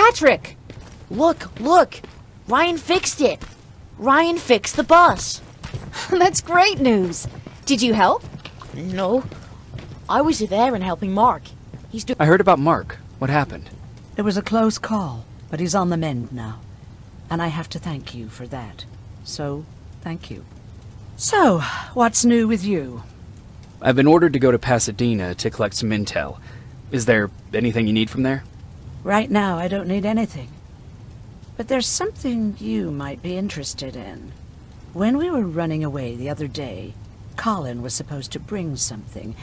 Patrick! Look! Ryan fixed it! Ryan fixed the bus! That's great news! Did you help? No. I was there and helping Mark. I heard about Mark. What happened? It was a close call, but he's on the mend now. And I have to thank you for that. So, thank you. So, what's new with you? I've been ordered to go to Pasadena to collect some intel. Is there anything you need from there? Right now, I don't need anything. But there's something you might be interested in. When we were running away the other day, Colin was supposed to bring something.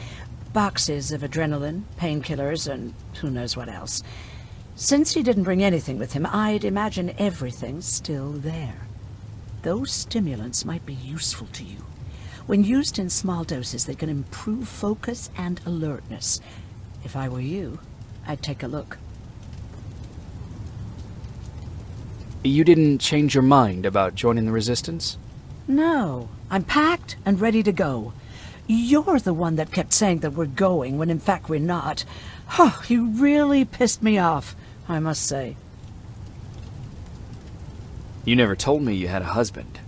Boxes of adrenaline, painkillers, and who knows what else. Since he didn't bring anything with him, I'd imagine everything's still there. Those stimulants might be useful to you. When used in small doses, they can improve focus and alertness. If I were you, I'd take a look. You didn't change your mind about joining the Resistance? No, I'm packed and ready to go. You're the one that kept saying that we're going when in fact we're not. Oh, you really pissed me off, I must say. You never told me you had a husband.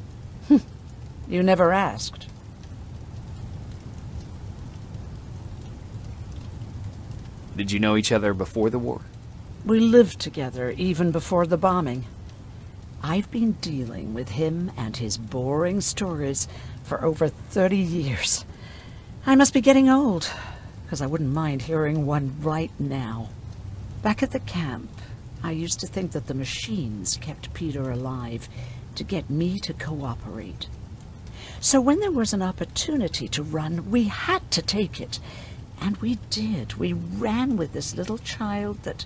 You never asked. Did you know each other before the war? We lived together even before the bombing. I've been dealing with him and his boring stories for over 30 years. I must be getting old, because I wouldn't mind hearing one right now. Back at the camp, I used to think that the machines kept Peter alive to get me to cooperate. So when there was an opportunity to run, we had to take it. And we did. We ran with this little child that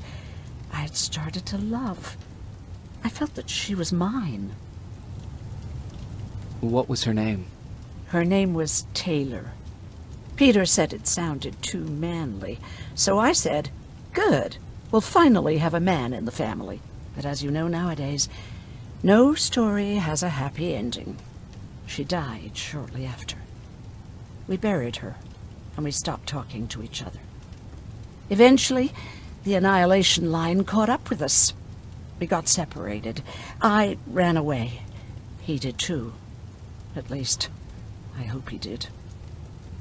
I had started to love. I felt that she was mine. What was her name? Her name was Taylor. Peter said it sounded too manly, so I said, good, we'll finally have a man in the family. But as you know nowadays, no story has a happy ending. She died shortly after. We buried her, and we stopped talking to each other. Eventually, the Annihilation Line caught up with us. We got separated. I ran away. He did too. At least, I hope he did.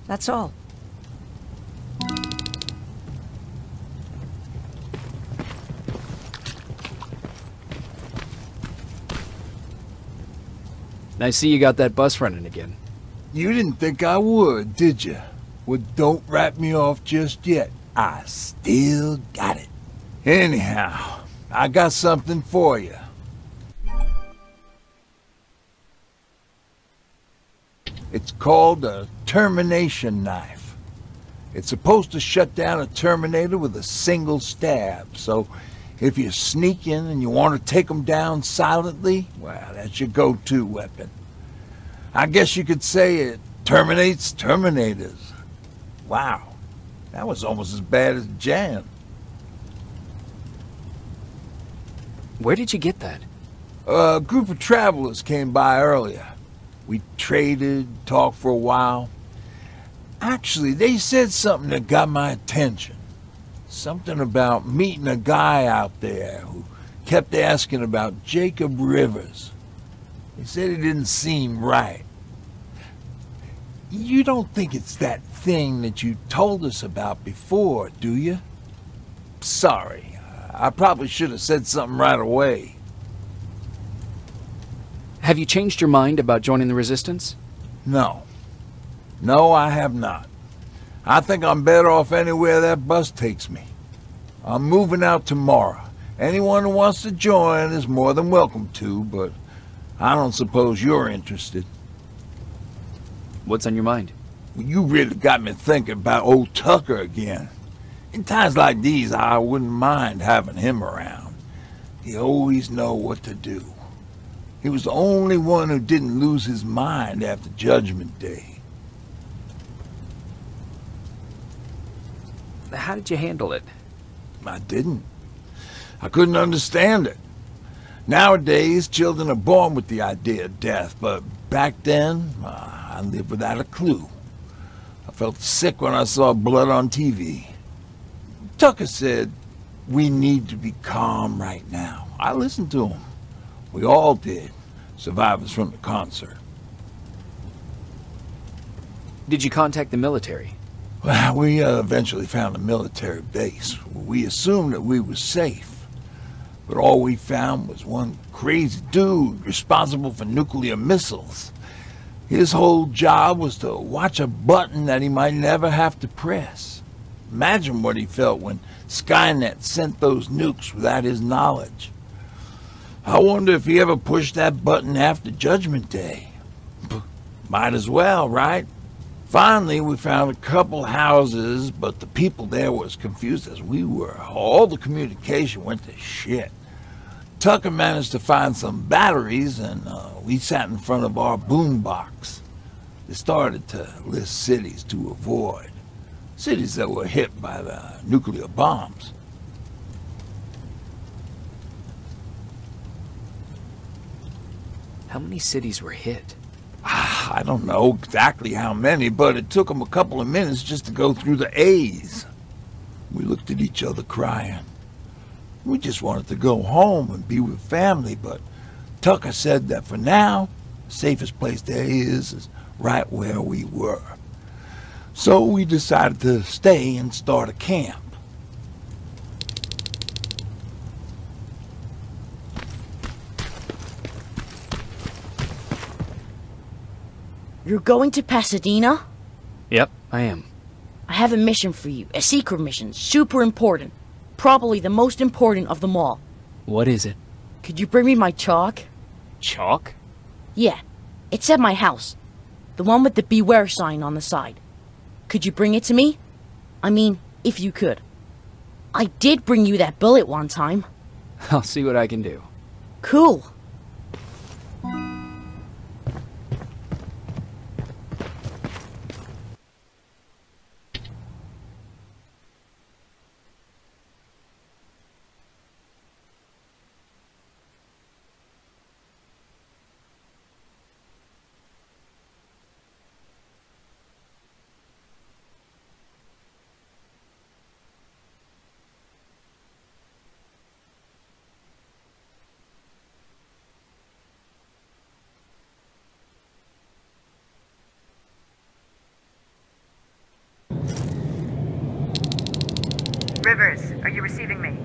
That's all. I see you got that bus running again. You didn't think I would, did you? Well, don't wrap me off just yet. I still got it. Anyhow, I got something for you. It's called a termination knife. It's supposed to shut down a Terminator with a single stab, so if you sneak in and you want to take them down silently, well, that's your go-to weapon. I guess you could say it terminates Terminators. Wow, that was almost as bad as Jan. Where did you get that? A group of travelers came by earlier. We traded, talked for a while. Actually, they said something that got my attention. Something about meeting a guy out there who kept asking about Jacob Rivers. They said it didn't seem right. You don't think it's that thing that you told us about before, do you? Sorry, I probably should have said something right away. Have you changed your mind about joining the Resistance? No. No, I have not. I think I'm better off anywhere that bus takes me. I'm moving out tomorrow. Anyone who wants to join is more than welcome to, but I don't suppose you're interested. What's on your mind? Well, you really got me thinking about old Tucker again. In times like these, I wouldn't mind having him around. He always know what to do. He was the only one who didn't lose his mind after Judgment Day. How did you handle it? I didn't. I couldn't understand it. Nowadays, children are born with the idea of death, but back then, I lived without a clue. I felt sick when I saw blood on TV. Tucker said, we need to be calm right now. I listened to him. We all did. Survivors from the concert. Did you contact the military? Well, we eventually found a military base. We assumed that we were safe. But all we found was one crazy dude responsible for nuclear missiles. His whole job was to watch a button that he might never have to press. Imagine what he felt when Skynet sent those nukes without his knowledge. I wonder if he ever pushed that button after Judgment Day. Might as well, right? Finally, we found a couple houses, but the people there were as confused as we were. All the communication went to shit. Tucker managed to find some batteries, and we sat in front of our boombox. They started to list cities to avoid. Cities that were hit by the nuclear bombs. How many cities were hit? I don't know exactly how many, but it took them a couple of minutes just to go through the A's. We looked at each other crying. We just wanted to go home and be with family, but Tucker said that for now, the safest place there is right where we were. So we decided to stay and start a camp. You're going to Pasadena? Yep, I am. I have a mission for you. A secret mission. Super important. Probably the most important of them all. What is it? Could you bring me my chalk? Chalk? Yeah. It's at my house. The one with the beware sign on the side. Could you bring it to me? I mean, if you could. I did bring you that bullet one time. I'll see what I can do. Cool. Rivers, are you receiving me?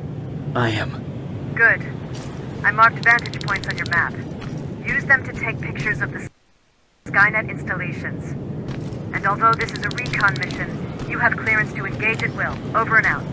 I am. Good. I marked vantage points on your map. Use them to take pictures of the Skynet installations. And although this is a recon mission, you have clearance to engage at will. Over and out.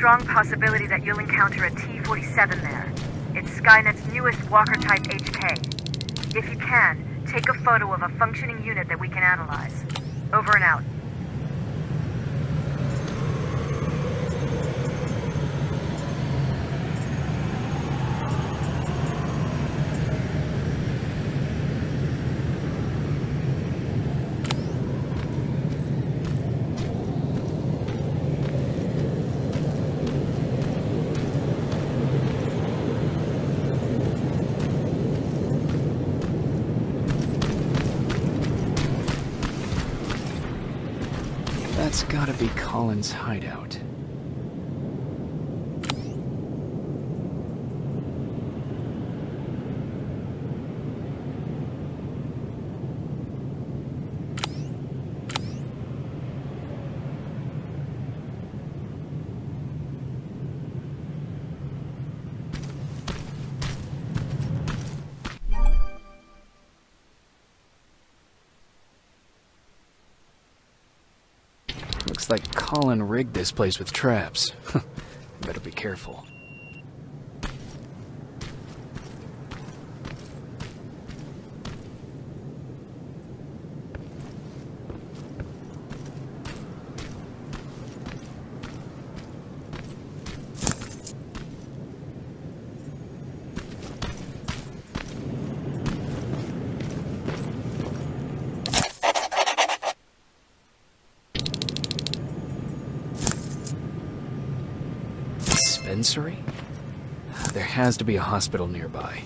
strong possibility that you'll encounter a T-47 there. It's Skynet's newest Walker-type HK. If you can, take a photo of a functioning unit that we can analyze. Over and out. That's gotta be Colin's hideout. Looks like Colin rigged this place with traps. Better be careful. Dispensary? There has to be a hospital nearby.